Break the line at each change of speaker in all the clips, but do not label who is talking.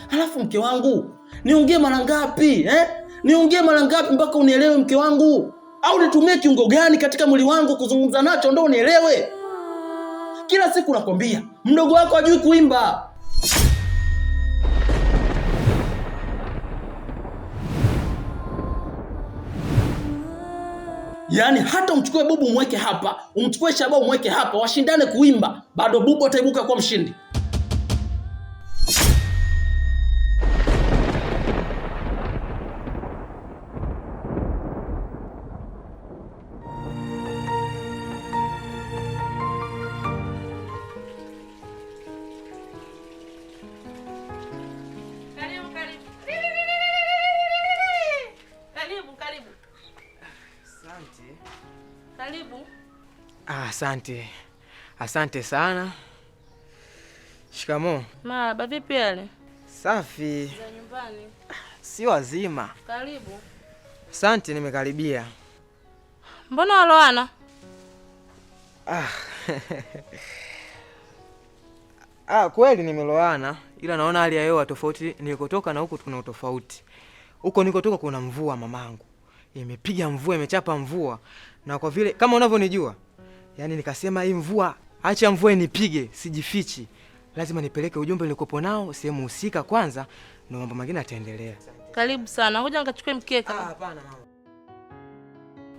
Halafu mke wangu, niongee mara ngapi Niongee mara ngapi mpaka unielewe mke wangu? Au nitumie kiungo gani katika mwili wangu kuzungumza nacho ndio unielewe? Kila siku nakwambia, mdogo wako hajui kuimba. Yaani hata umchukue Bubu umweke hapa, umchukue Shaba umweke hapa, washindane kuimba, bado Bubu ataibuka kuwa mshindi.
Karibu.
Asante. Asante sana. Shikamoo.
Marahaba, vipi yale?
Safi.
Za nyumbani?
Si wazima.
Karibu.
Asante, nimekaribia.
Mbona waloana?
Kweli nimeloana, ila naona hali ya hewa tofauti nilikotoka na huko kuna utofauti. Huko nilikotoka kuna mvua mamangu. Imepiga mvua, imechapa mvua. Na kwa vile kama unavyonijua, yani nikasema hii mvua, acha mvua inipige, sijifichi. Lazima nipeleke ujumbe nilikopo nao sehemu husika kwanza, na mambo mengine yataendelea.
Karibu sana. Ngoja nikachukue mkeka.
Hapana mama.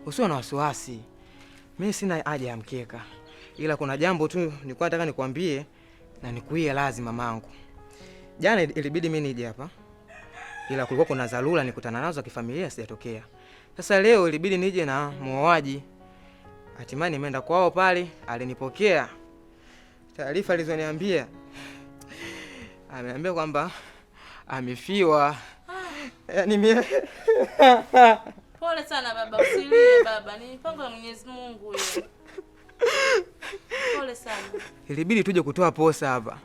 Usiwe na wasiwasi. Mimi sina haja ya mkeka. Ila kuna jambo tu nilikuwa nataka nikwambie na nikuie lazima mamangu. Jana ilibidi mimi nije hapa. Ila kulikuwa kuna dharura nikutana nazo kifamilia sijatokea. Sasa leo ilibidi nije na muoaji. Hatimaye nimeenda kwao pale, alinipokea. Taarifa alizoniambia, ameniambia kwamba amefiwa. Yaani mimi
Pole sana baba, usilie baba. Ni mpango wa Mwenyezi Mungu hiyo. Pole sana.
Ilibidi tuje kutoa posa hapa.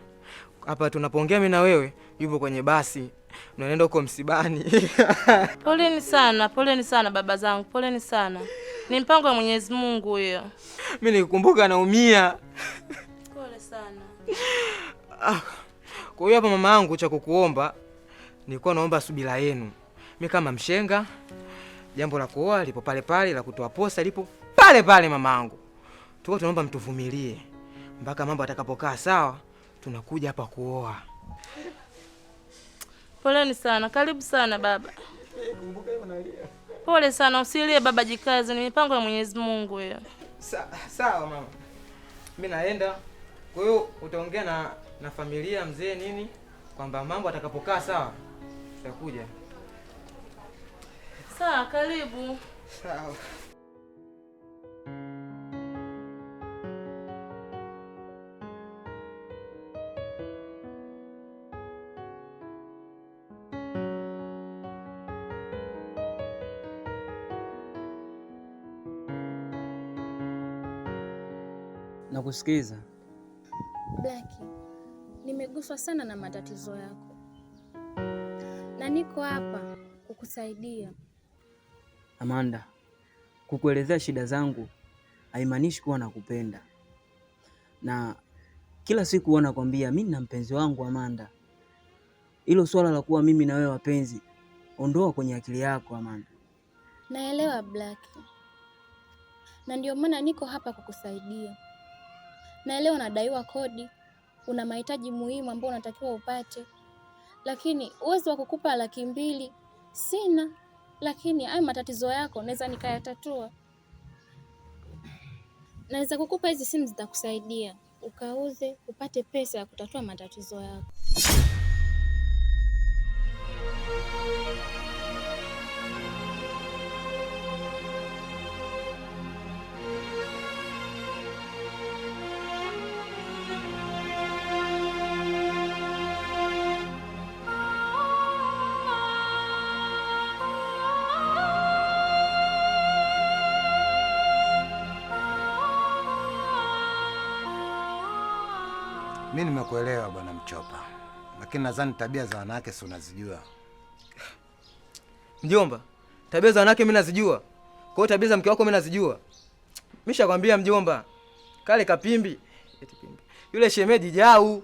Hapa tunapoongea mimi na wewe, yupo kwenye basi. Unaenda huko msibani.
Poleni sana baba zangu, poleni sana. Ni mpango wa Mwenyezi Mungu hiyo.
Mimi nikikumbuka naumia.
Pole sana.
Kwa hiyo hapa mama yangu cha kukuomba, nilikuwa naomba subira yenu. Mimi kama mshenga, jambo la kuoa lipo pale pale, la kutoa posa lipo pale pale mama yangu. Tuko tunaomba mtuvumilie mpaka mambo atakapokaa sawa, tunakuja hapa kuoa.
Poleni sana, karibu sana baba. Pole sana, usilie baba, jikaze, ni mipango ya Mwenyezi Mungu hiyo.
Sawa mama. Mimi naenda. Kwa hiyo utaongea na familia mzee nini kwamba mambo atakapokaa sawa tutakuja.
Sawa, karibu.
Sawa.
Nakusikiza.
Blackie, nimeguswa sana na matatizo yako. Na niko hapa kukusaidia.
Amanda, kukuelezea shida zangu haimaanishi kuwa nakupenda. Na kila siku huwa nakwambia mimi na mpenzi wangu Amanda. Hilo swala la kuwa mimi na wewe wapenzi, ondoa kwenye akili yako Amanda.
Naelewa Blackie. Na ndio maana niko hapa kukusaidia. Naelewa unadaiwa kodi, una mahitaji muhimu ambayo unatakiwa upate. Lakini uwezo wa kukupa 200,000 sina. Lakini hayo matatizo yako naweza nikayatatua. Naweza kukupa hizi simu zitakusaidia. Ukauze, upate pesa ya kutatua matatizo yako.
Mimi nimekuelewa bwana Mchopa. Lakini nadhani tabia za wanawake si unazijua.
Mjomba, Tabia za wanawake mimi nazijua. Kwa hiyo tabia za mke wako mimi nazijua. Nimeshakwambia mjomba. Kale kapimbi. Eti pimbi. Yule shemeji Jau.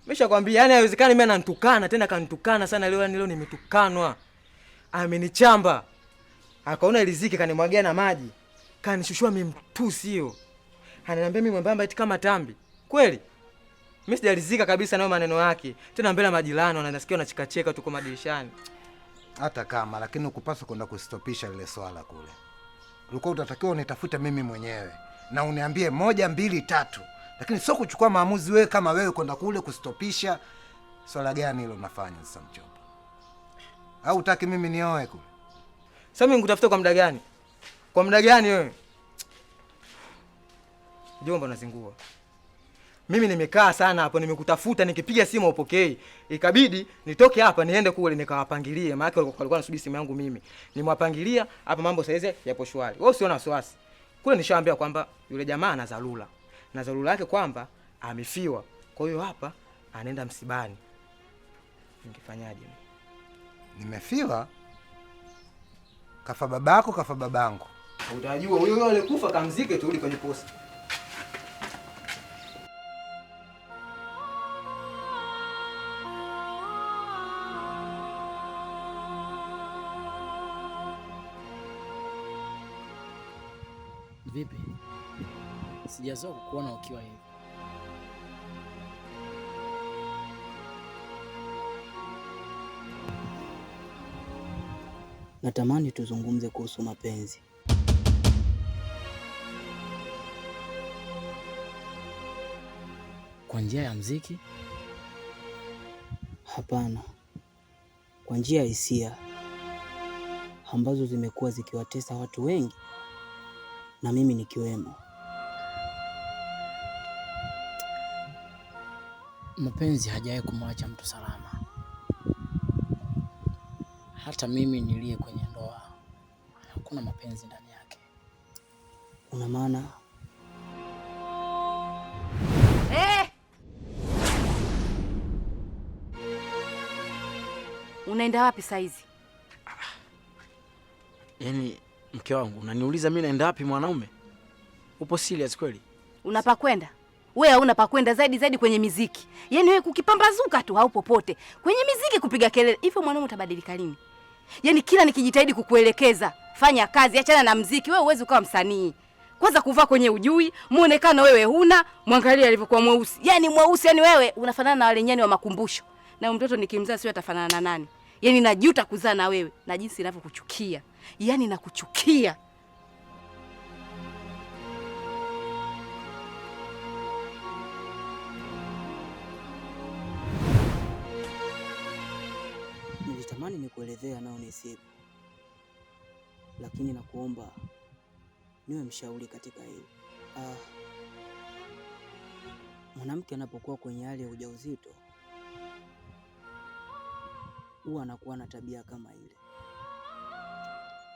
Nimeshakwambia yani haiwezekani mimi ananitukana tena kanitukana sana leo nimetukanwa. Amenichamba. Akaona riziki kanimwagia na maji. Kanishushua mimi mtusi hiyo. Ananiambia mimi mwembamba eti kama tambi. Kweli? Mimi sijaridhika kabisa na maneno yake. Tena mbele ya majirani wanasikia wanachekacheka tuko madirishani.
Hata kama lakini ukupaswa kwenda kustopisha lile swala kule. Ulikuwa utatakiwa unitafute mimi mwenyewe na uniambie 1 2 3. Lakini sio kuchukua maamuzi wewe kama wewe kwenda kule kustopisha. Swala gani hilo unafanya sasa Mchopa? Au utaki mimi nioe kule?
Sasa mimi nikutafuta kwa muda gani? Kwa muda gani wewe? Jomba unazingua. Mimi nimekaa sana hapo nimekutafuta nikipiga simu upokei. Ikabidi nitoke hapa niende kule nikawapangilie. Maana walikuwa wanasubiri simu yangu mimi. Nimwapangilia hapa mambo saizi yapo shwari. Wewe usiona wasiwasi. Kule nishaambia kwamba yule jamaa ana dharura. Na dharura yake kwamba amefiwa. Kwa hiyo hapa anaenda msibani. Ningefanyaje mimi?
Nimefiwa? Kafa babako, kafa babangu.
Utajua huyo alikufa kamzike turudi kwenye posta.
Vipi? Sijazoea kukuona ukiwa hivi.
Natamani tuzungumze kuhusu mapenzi.
Kwa njia ya muziki?
Hapana. Kwa njia ya hisia ambazo zimekuwa zikiwatesa watu wengi na mimi nikiwemo.
Mapenzi hajawahi kumwacha mtu salama. Hata mimi niliye kwenye ndoa hakuna mapenzi ndani yake.
Una maana?
Unaenda wapi saizi?
Yaani mke wangu unaniuliza mimi naenda wapi mwanaume? Upo serious kweli?
Unapa kwenda? Wewe hauna pa kwenda zaidi kwenye miziki. Yaani wewe kukipambazuka tu haupo pote. Kwenye miziki kupiga kelele. Hivyo mwanaume utabadilika lini? Yaani kila nikijitahidi kukuelekeza, fanya kazi, achana na mziki. Wewe uwezi ukawa msanii. Kwanza kuvaa kwenye ujui, muonekano wewe huna, mwangalia alivyokuwa mweusi. Yaani mweusi yani wewe unafanana na wale nyani wa makumbusho. Na mtoto nikimzaa sio atafanana na nani? Yaani najuta kuzaa na wewe na jinsi ninavyokuchukia. Yaani nakuchukia.
Nilitamani nikuelezea nao nisipo. Lakini nakuomba niwe mshauri katika hili. Mwanamke anapokuwa kwenye hali ya ujauzito huwa anakuwa na tabia kama ile.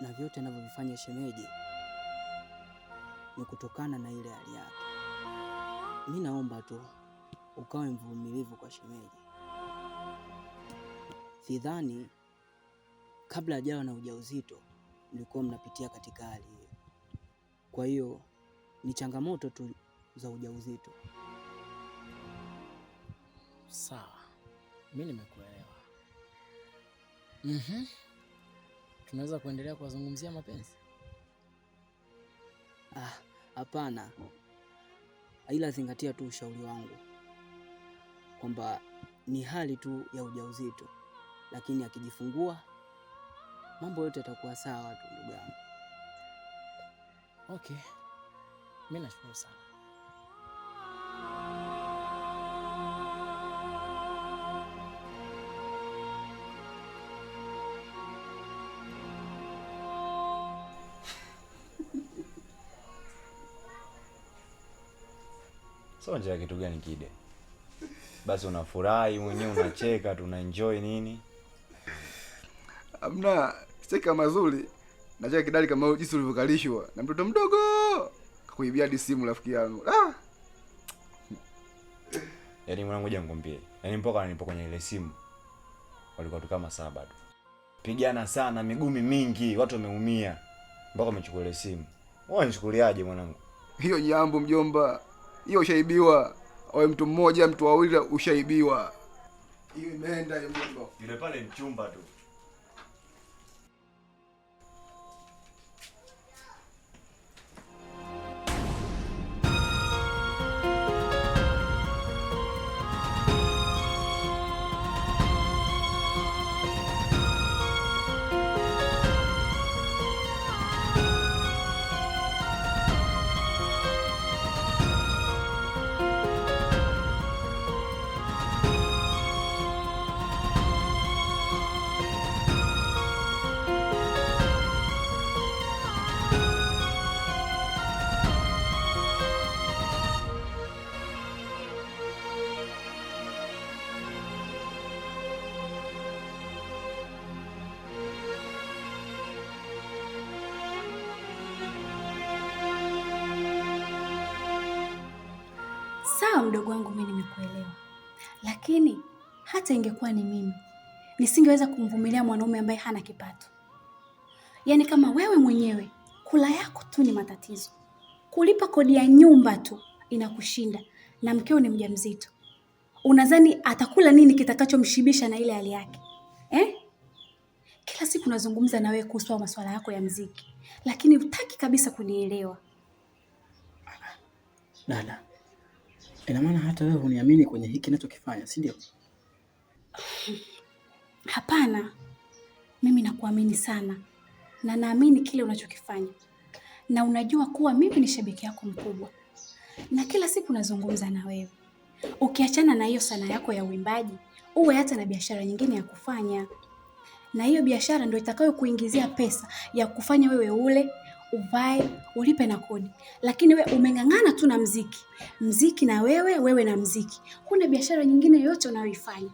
Na vyote anavyovifanya shemeji ni kutokana na ile hali yake. Mimi naomba tu ukawe mvumilivu kwa shemeji. Sidhani kabla hajawa na ujauzito mlikuwa mnapitia katika hali hiyo. Kwa hiyo ni changamoto tu za ujauzito.
Sawa. Mimi nimekuelewa. Tunaweza kuendelea kuwazungumzia mapenzi?
Hapana. Ila zingatia tu ushauri wangu kwamba ni hali tu ya ujauzito, lakini akijifungua mambo yote yatakuwa sawa tu ndugu yangu.
Okay. Mimi nashukuru sana.
Sio njia kitu gani Kide? Basi unafurahi mwenyewe unacheka tunaenjoy nini?
Amna, cheka mazuri. Nacheka kidali kama jinsi ulivyokalishwa na mtoto mdogo. Kakuibia hadi simu rafiki yangu.
Yaani mwanangu ngoja nikwambie. Yaani mpaka nilipo kwenye ile simu walikuwa tu kama 7 tu. Pigana sana, migumi mingi, watu wameumia. Mpaka umechukua ile simu. Wewe unichukuliaje mwanangu?
Hiyo jambo mjomba. Hiyo ushaibiwa. Awe mtu mmoja, mtu wawili ushaibiwa. Hiyo imeenda hiyo mjomba.
Yule pale mchumba tu.
Sawa mdogo wangu, mimi nimekuelewa, lakini hata ingekuwa ni mimi nisingeweza kumvumilia mwanaume ambaye hana kipato. Yaani kama wewe mwenyewe kula yako tu ni matatizo, kulipa kodi ya nyumba tu inakushinda, na mkeo ni mjamzito, unadhani atakula nini kitakachomshibisha na ile hali yake Kila siku nazungumza na wewe kuhusu masuala yako ya muziki, lakini hutaki kabisa kunielewa.
Dada, ina maana hata wewe huniamini kwenye hiki ninachokifanya, si ndio?
Hapana, mimi nakuamini sana na naamini kile unachokifanya, na unajua kuwa mimi ni shabiki yako mkubwa, na kila siku nazungumza na wewe. Ukiachana na hiyo sanaa yako ya uimbaji, uwe hata na biashara nyingine ya kufanya, na hiyo biashara ndio itakayo kuingizia pesa ya kufanya wewe ule uvae, ulipe na kodi. Lakini we umeng'ang'ana tu na mziki na wewe na mziki, huna biashara nyingine yoyote unayoifanya.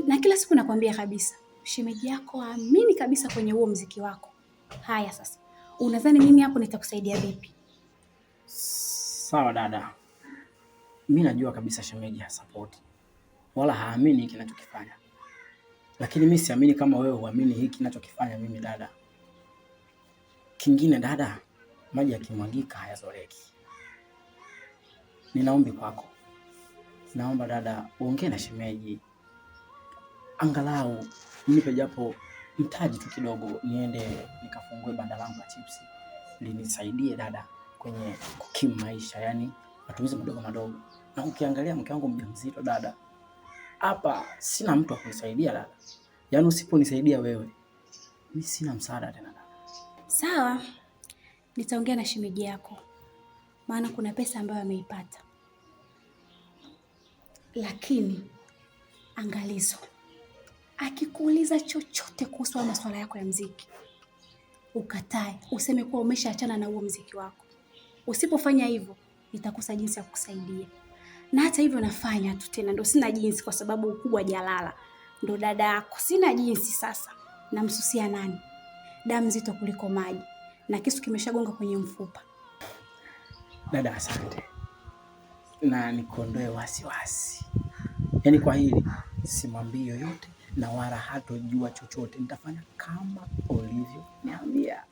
Na kila siku nakwambia kabisa, shemeji yako amini kabisa kwenye huo mziki wako. Haya sasa, unadhani mimi hapo nitakusaidia vipi?
Sawa dada, mimi najua kabisa shemeji hasapoti wala haamini hiki ninachokifanya, lakini mimi siamini kama wewe huamini hiki ninachokifanya mimi dada. Kingine dada, maji yakimwagika hayazoleki. Ninaombi kwako, naomba dada uongee na shemeji, angalau nipe japo mtaji tu kidogo, niende nikafungue banda langu la chipsi, linisaidie dada kwenye kukimu maisha, yani matumizi madogo madogo. Na ukiangalia mke wangu mjamzito dada, hapa sina mtu wa kunisaidia dada. Yaani usiponisaidia wewe, mimi sina msaada tena dada.
Sawa, nitaongea na shemeji yako, maana kuna pesa ambayo ameipata. Lakini angalizo, akikuuliza chochote kuhusu masuala yako ya muziki, ukatae, useme kuwa umeshaachana na huo muziki wako. Usipofanya hivyo, nitakosa jinsi ya kukusaidia. Na hata hivyo nafanya tu tena, ndo sina jinsi, kwa sababu ukubwa jalala. Ndo dada yako, sina jinsi. Sasa namsusia nani? Damu nzito kuliko maji, na kisu kimeshagonga kwenye mfupa.
Dada asante, na nikondoe wasiwasi. Yaani kwa hili simwambii yoyote na wala hatojua chochote. Nitafanya kama ulivyo niambia.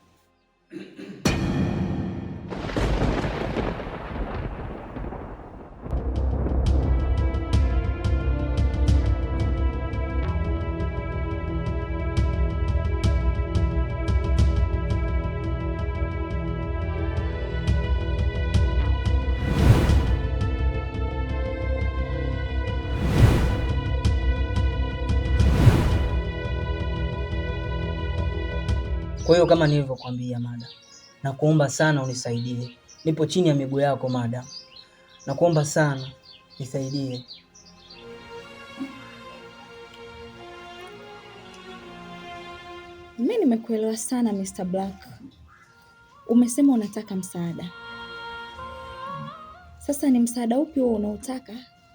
Kwa hiyo kama nilivyokuambia Mada, nakuomba sana unisaidie. Nipo chini ya miguu yako Mada, nakuomba sana nisaidie.
Mimi nimekuelewa sana Mr. Black. Umesema unataka msaada. Sasa ni msaada upi wewe unaotaka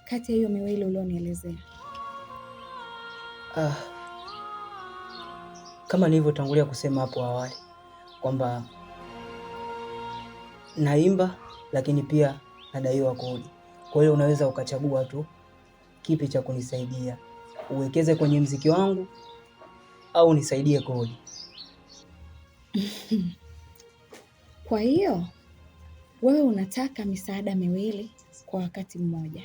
kati ya hiyo miwili ulionielezea?
Kama nilivyotangulia kusema hapo awali kwamba naimba lakini pia nadaiwa kodi. Kwa hiyo unaweza ukachagua tu kipi cha kunisaidia. Uwekeze kwenye mziki wangu au nisaidie kodi.
Kwa hiyo wewe unataka misaada miwili kwa wakati mmoja.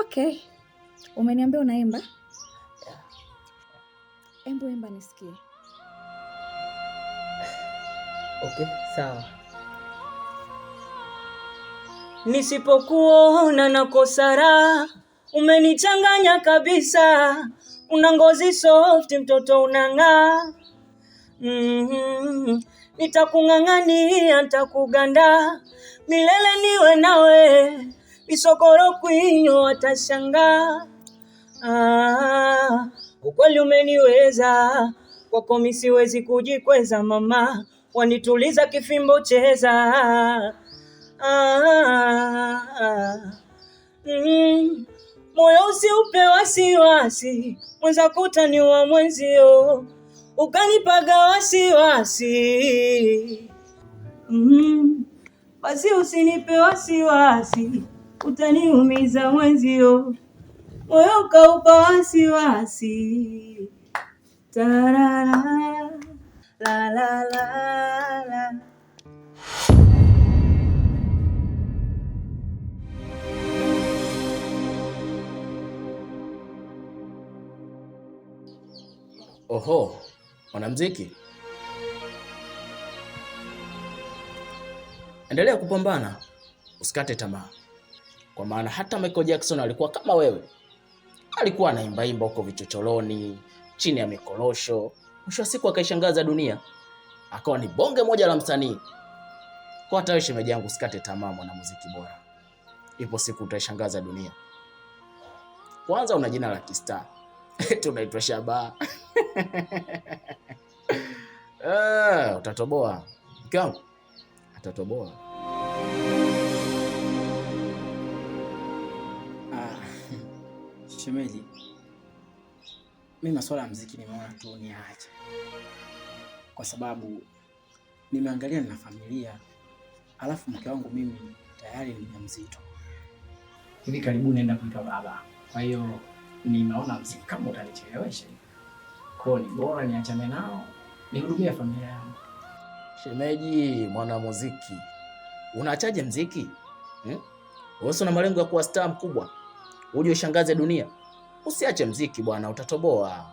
Okay. Umeniambia unaimba? Embu imba nisikie.
Okay, sawa. Nisipokuona nakosa raha, umenichanganya kabisa. Una ngozi soft, mtoto unang'aa. Nitakung'ang'ania, nitakuganda milele niwe nawe. Visokoro kwinyo watashangaa. Ukweli umeniweza, kwako mimi siwezi kujikweza mama, wanituliza kifimbo cheza. Moyo usiupe wasiwasi, mwenza kutaniwa mwenzio, ukanipaga wasiwasi. Basi usinipe wasiwasi, utaniumiza mwenzio, moyo kaupa wasiwasi. Tarara, la la la la.
Oho, mwanamuziki, endelea kupambana, usikate tamaa, kwa maana hata Michael Jackson alikuwa kama wewe. Alikuwa anaimbaimba huko vichocholoni, chini ya mikorosho, mwisho wa siku akaishangaza dunia, akawa ni bonge moja la msanii. Kwa hata wewe shemeji yangu, usikate tamaa, mwanamuziki bora, ipo siku utaishangaza dunia. Kwanza una jina la kistar. Tunaitwa Shaba. Utatoboa. Mke wangu atatoboa.
Shemeji, mimi masuala ya muziki nimeona tu niache, kwa sababu nimeangalia nina familia, alafu mke wangu mimi tayari ni mjamzito, hivi karibuni naenda kuitwa baba. Kwa hiyo nimeona muziki kama utanichelewesha, kwa ni bora niachane nao nihudumie familia yangu.
Shemeji mwanamuziki, unaachaje muziki? Wewe una malengo ya kuwa star mkubwa, uje ushangaze dunia. Usiache muziki bwana, utatoboa.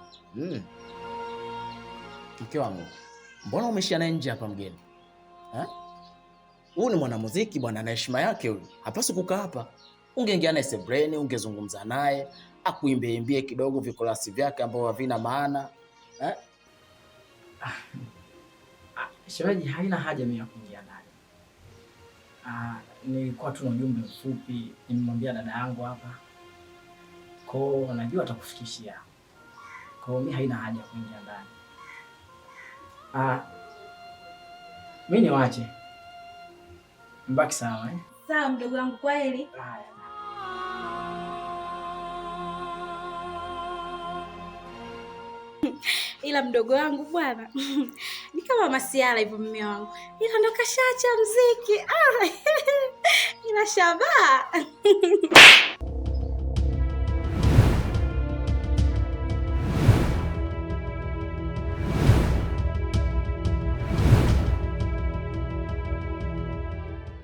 Mke wangu, mbona umeshia naye nje hapa mgeni? Huyu ni mwanamuziki bwana, na heshima yake huyu. Hapaswi kukaa hapa. Ungeingia naye sebreni, ungezungumza naye, akuimbie kidogo vikolasi vyake ambao havina maana.
Shemeji, haina haja mimi ya kuingia ndani. Nilikuwa tu na ujumbe mfupi nimemwambia dada yangu hapa. Kwa najua atakufikishia. Kwa mimi haina haja ya kuingia ndani. Mimi niwaache. Mbaki sawa
Sawa mdogo wangu, kwaheri. Ila mdogo wangu bwana ni kama masiala hivyo mume wangu, ila ndo kashaacha muziki. Ila Shaba.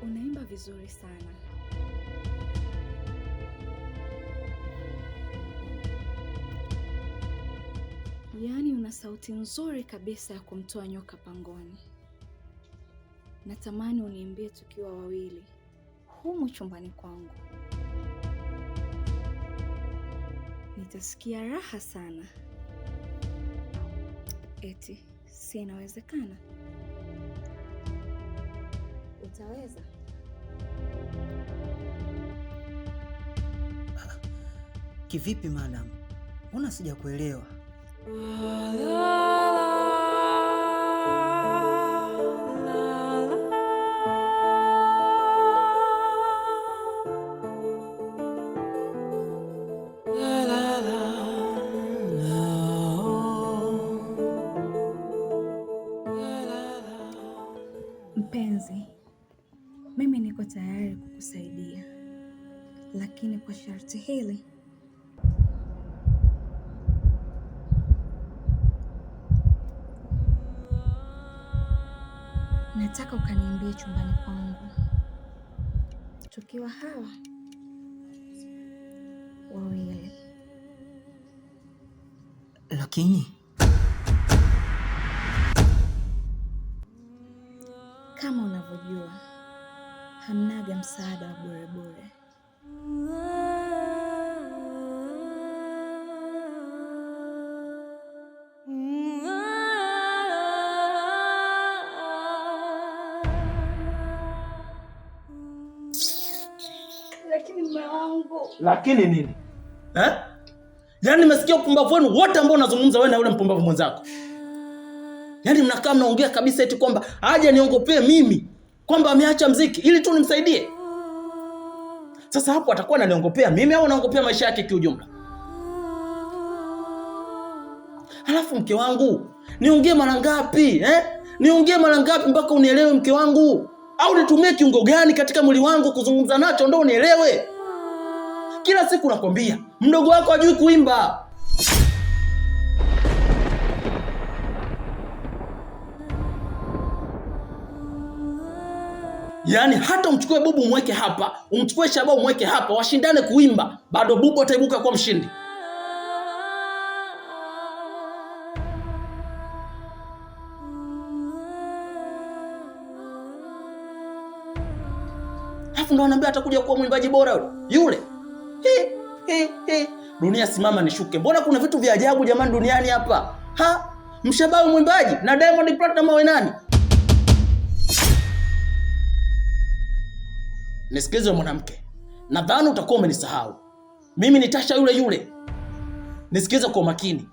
Unaimba vizuri sana. Yaani una sauti nzuri kabisa ya kumtoa nyoka pangoni. Natamani uniimbie tukiwa wawili humu chumbani kwangu. Nitasikia raha sana. Eti, si inawezekana? Utaweza?
Kivipi madam? Mbona sijakuelewa?
Mpenzi, mimi niko tayari kukusaidia, lakini kwa sharti hili. Nataka ukaniambie chumbani kwangu, tukiwa hawa wawili.
Lakini
kama unavyojua, hamnaga msaada wa bure bure.
Lakini mume wangu.
Lakini nini? Yaani nimesikia upumbavu wenu wote ambao unazungumza wewe na yule mpumbavu mwenzako. Yaani mnakaa mnaongea kabisa eti kwamba aje niongopee mimi kwamba ameacha mziki ili tu nimsaidie. Sasa hapo atakuwa ananiongopea mimi au anaongopea maisha yake kiujumla? Halafu mke wangu, niongee mara ngapi? Niongee mara ngapi mpaka unielewe mke wangu? Au nitumie kiungo gani katika mwili wangu kuzungumza nacho ndio unielewe? Kila siku nakwambia, mdogo wako hajui kuimba. Yaani hata umchukue Bubu mweke hapa, umchukue Shabau mweke hapa, washindane kuimba, bado Bubu ataibuka kwa mshindi. Alafu ndo ananiambia atakuja kuwa mwimbaji bora yule. Dunia simama nishuke. Mbona kuna vitu vya ajabu jamani duniani hapa? Mshabau mwimbaji na Diamond Platinum awe nani? Nisikilize mwanamke. Nadhani utakuwa umenisahau. Mimi ni Tasha yule yule. Nisikilize kwa makini.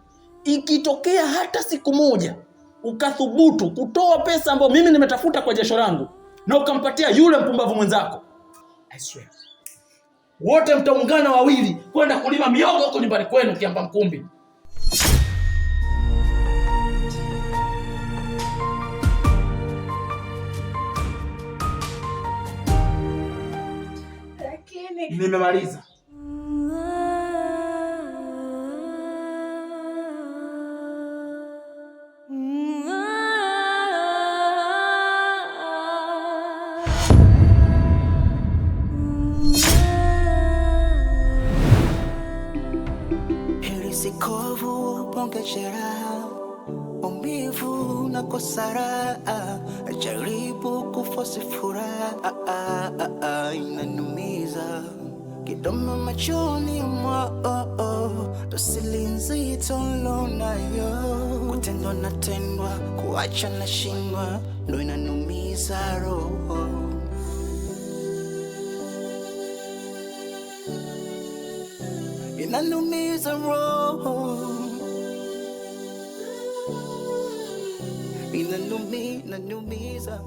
Ikitokea hata siku moja ukathubutu kutoa pesa ambayo mimi nimetafuta kwa jasho langu na ukampatia yule mpumbavu mwenzako, I swear, wote mtaungana wawili kwenda kulima miogo huko nyumbani kwenu Kiamba Mkumbi.
Lakini
nimemaliza.
Kovu ponge jeraha, umivu na kosara, jaribu kufosi furaha, inanumiza kidomo machoni mwao, dosili nzito lonayo, kutendwa na tendwa, kuacha na shindwa, ndo inanumiza roho. Inanumiza roho, inanumiza.